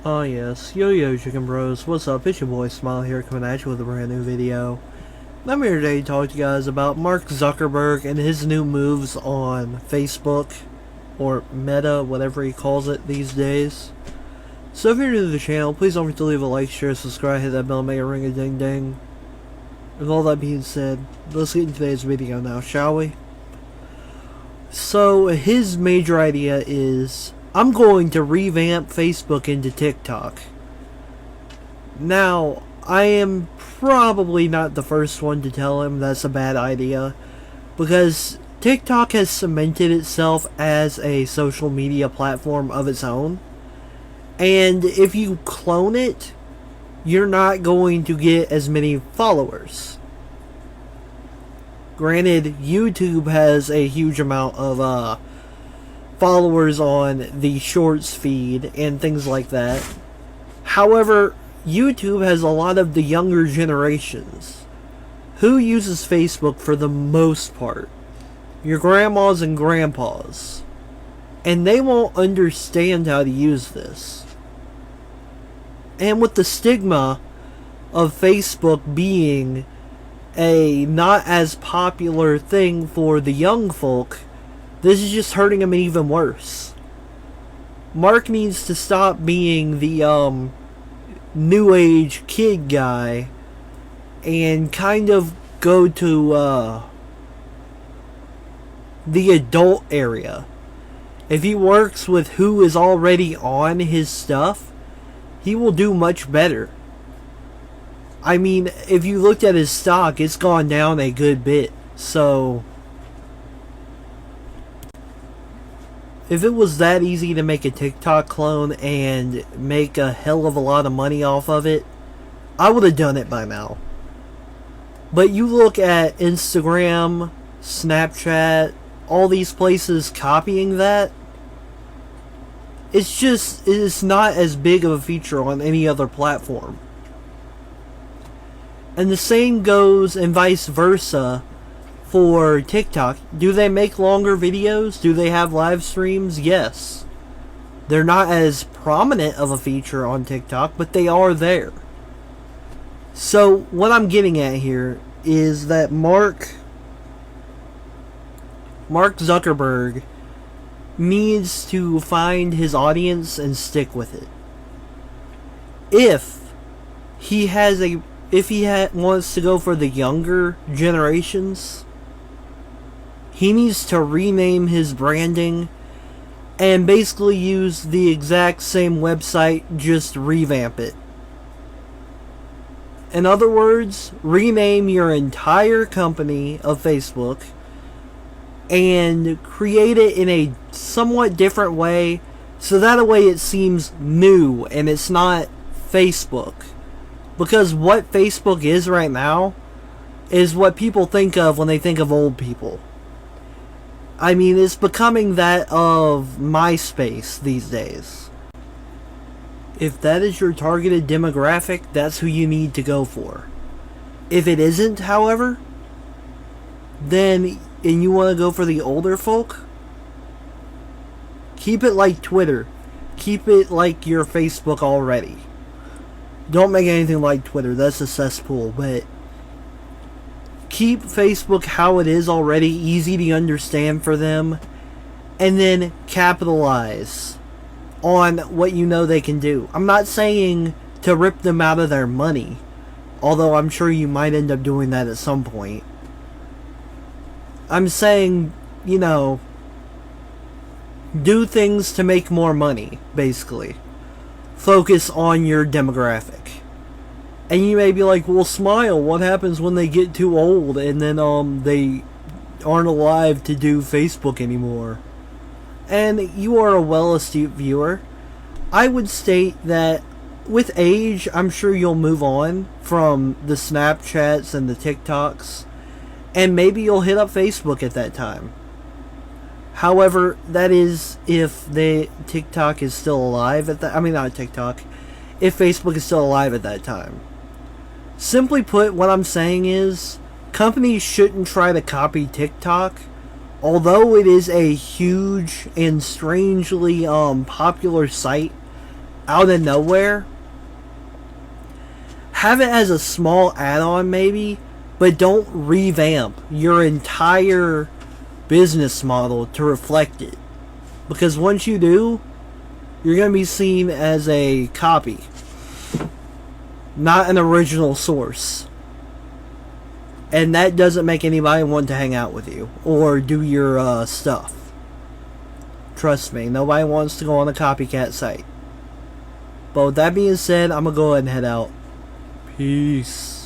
Oh yes, yo chicken bros, what's up? It's your boy Smile here coming at you with a brand new video. I'm here today to talk to you guys about Mark Zuckerberg and his new moves on Facebook, or Meta, whatever he calls it these days. So if you're new to the channel, please don't forget to leave a like, share, subscribe, hit that bell, make it ring a ding ding. With all that being said, let's get into today's video now, shall we? So his major idea is, I'm going to revamp Facebook into TikTok. Now, I am probably not the first one to tell him that's a bad idea, because TikTok has cemented itself as a social media platform of its own, and if you clone it, you're not going to get as many followers. Granted, YouTube has a huge amount of followers on the shorts feed and things like that. However, YouTube has a lot of the younger generations who uses Facebook for the most part. Your grandmas and grandpas. And they won't understand how to use this. And with the stigma of Facebook being a not as popular thing for the young folk, this is just hurting him even worse. Mark needs to stop being the new age kid guy and kind of go to the adult area. If he works with who is already on his stuff, he will do much better. I mean, if you looked at his stock, it's gone down a good bit. So if it was that easy to make a TikTok clone and make a hell of a lot of money off of it, I would have done it by now. But you look at Instagram, Snapchat, all these places copying that, it's not as big of a feature on any other platform. And the same goes and vice versa for TikTok. Do they make longer videos? Do they have live streams? Yes. They're not as prominent of a feature on TikTok, but they are there. So what I'm getting at here is that Mark Zuckerberg needs to find his audience and stick with it. If he wants to go for the younger generations, he needs to rename his branding and basically use the exact same website, just revamp it. In other words, rename your entire company of Facebook and create it in a somewhat different way, so that way it seems new and it's not Facebook. Because what Facebook is right now is what people think of when they think of old people. I mean, it's becoming that of MySpace these days. If that is your targeted demographic, that's who you need to go for. If it isn't, however, then, and you want to go for the older folk, keep it like Twitter. Keep it like your Facebook already. Don't make anything like Twitter, that's a cesspool, but keep Facebook how it is already, easy to understand for them, and then capitalize on what you know they can do. I'm not saying to rip them out of their money, although I'm sure you might end up doing that at some point. I'm saying, you know, do things to make more money, basically. Focus on your demographic. And you may be like, well, Smile, what happens when they get too old and then they aren't alive to do Facebook anymore? And you are a well-astute viewer. I would state that with age, I'm sure you'll move on from the Snapchats and the TikToks, and maybe you'll hit up Facebook at that time. However, that is if the TikTok is still alive at that. I mean, not TikTok. If Facebook is still alive at that time. Simply put, what I'm saying is, companies shouldn't try to copy TikTok, although it is a huge and strangely popular site out of nowhere, have it as a small add-on maybe, but don't revamp your entire business model to reflect it. Because once you do, you're going to be seen as a copy, not an original source. And that doesn't make anybody want to hang out with you or do your stuff. Trust me, nobody wants to go on a copycat site. But with that being said, I'm going to go ahead and head out. Peace.